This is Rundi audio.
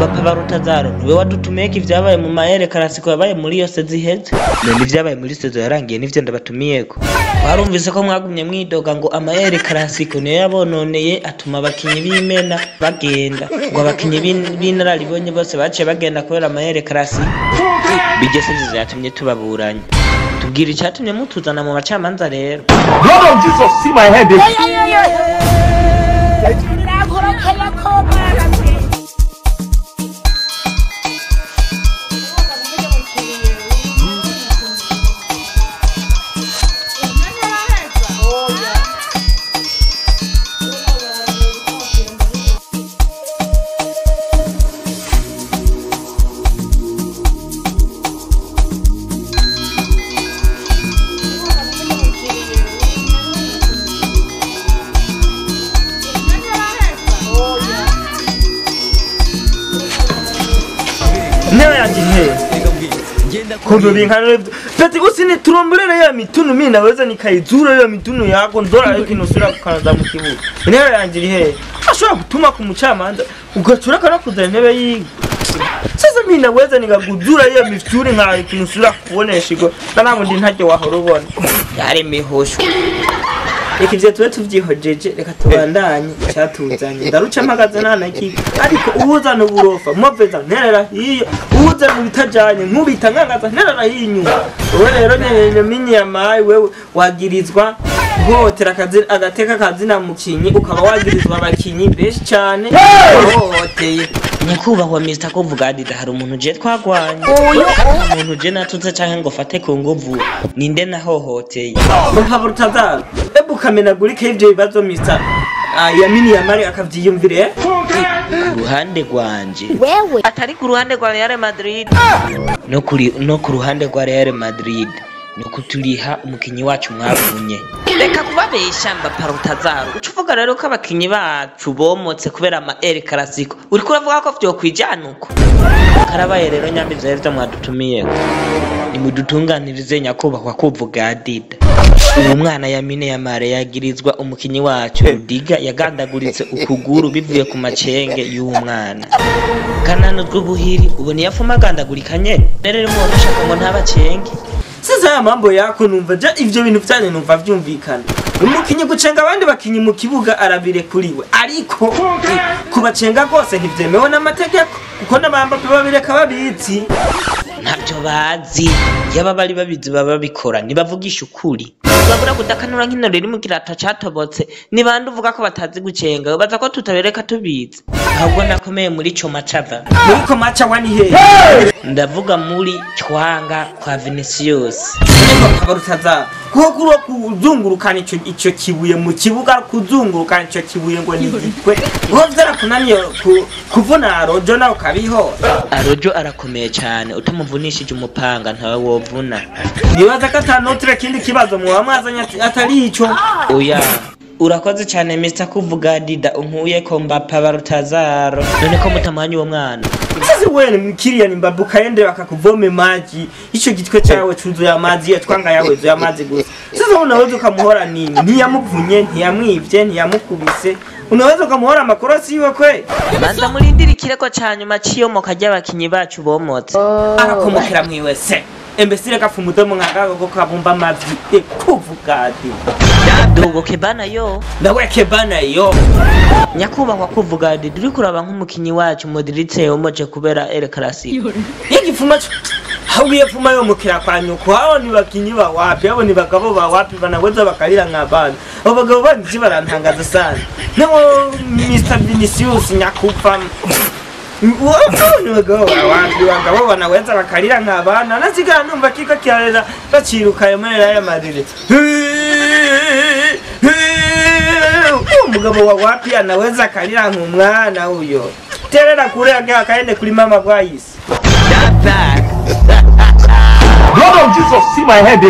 Papa Barutazaro niwe wadutumiyeko ivyabaye mu maere karasiko yabaye muri yose ziheze. None ivyabaye muri sezo yarangiye nivyo ndabatumiyeko. Warumvise ko mwagumye mwidoga ngo amaere karasiko niyo yabononeye atuma abakinyi b'imena bagenda. Ngo abakinyi b'inararibonye bose baciye bagenda kubera amaere karasiko. Bigese zizo yatumye tubaburanya. Tubwira icatumye mutuzana mu bacamanza rero. Lord of Jesus, see my head. Kudulinkana peti usini turombelele ya mitunu mimi naweza nikaizura ya mitunu yako ndora yuko nusura kukanza mu kibuga intebe yanjiri he ashobora gutuma ku mucamanza ugacura kana kuzana intebe yi sasa mimi naweza nikagudura ya mitunu nka ikinusura kubonesha igo nanamundi ntajye wahora ubona yari mihosho Iki vya tuwe tuvyihojeje reka tubandanye cyatuzanye ndaruca mpagaze nana iki ariko ubuza no burofa muveza nterera hiyo ubuza mu bitajanye nkubita nkangaza nterera hinyu wewe rero nyenye minyamaye wewe wagirizwa hotera akazi agateka kazi na mukinyi ukaba wagirizwa abakinyi beshi cyane hoteye nyakubahwa Mr. Kuvuga Dida hari umuntu je twagwanye umuntu je natutse canke ngo fate ku nguvu ninde nahohoteye Papa Barutazaro ukamenagurika ivyo bibazo Mr. Yamini Yamari akavyiyumvire ruhande rwanje wewe atari ku ruhande rwa Real Madrid no ku ruhande rwa Real Madrid nuko turiha umukinyi wacu mwavunye reka kubabesha mba Barutazaro ucuvuga rero ko abakinyi bacu bomotse kubera ama El Clasico uri kuravuga ko vyo kwijanuko karabaye rero nyambi vyarivyo mwadutumiye nimudutunganirize nyakubahwa Kuvuga Dida uwo mwana Yamini Yamare yagirizwa umukinyi wacu Rudiga yagandaguritse ukuguru bivuye ku macenge y'umwana kanano rw'ubuhiri ubone yafuma agandagurikanye rero mu bashaka ngo ntabacenge sasa ya mambo yako numva ja ivyo bintu vyane numva vyumvikana umukinyi gucenga abandi bakinyi mu kibuga arabire kuriwe ariko kubacenga gose ntivyemewe n'amategeko kuko n'abamba babireka babizi ntabyo bazi yaba bari babizi baba bikora nibavugisha ukuri babura kudakanura nkino riri mu kirata catobotse nibandi uvuga ko batazi gucenga baza ko tutabereka tubizi ahubwo nakomeye muri cyo macava muri ko macha wani he ndavuga muri Twanga kwa Vinicius Papa Barutazaro kuko kuzungurukana ico kibuye mu kibuga kuzungurukana ico kibuye ngo nigitwe ngo vyarakunaniye kuvuna Arojo nawe kabiho Arojo arakomeye cyane utamuvunishije umupanga ntawe wovuna nibaza ko atanotre kindi kibazo mu bamwazanya atari ico oya urakoze cyane Mr. Kuvuga Dida unkuye ko Papa Barutazaro none ko mutamanya uwo mwana sisi wene mkiriya ni mbabuka yende wakakuvome maji icho gitwe cyawe cuzo ya maji ya twanga yawe zo ya maji gusa sisi unaweza kumuhora nini ntiyamuvunye ntiyamwivye ntiyamukubise unaweza kumuhora amakorosi yiwe kwe banza murindirikire ko cyanyuma ciyo mo kajya abakinyi bacu bomotse arakomokera mwiwe se embesire kafumudo mu ngagago ko kabumba mavi Kuvuga Dida dogo kebana yo nawe kebana yo nyakubahwa Kuvuga Dida uri kuraba nk'umukinyi wacu Modric yomoje kubera El Clasico igifuma hawiye fuma yo mukira kwa nyuko hao ni bakinyi ba wapi abo ni bagabo ba wapi banaweza bakalira nk'abana abo bagabo bandi barantangaza sana no Mr. Vinicius nyakupa ni bagabo ba wapi bagabo banaweza bakalira nk'abana nasigara numva kiko kirarera baciruka yemera ya Madrid umugabo wa wapi anaweza kalira nk'umwana huyo terera kure akaende kuri mama gwayisi Lord of Jesus, see my head.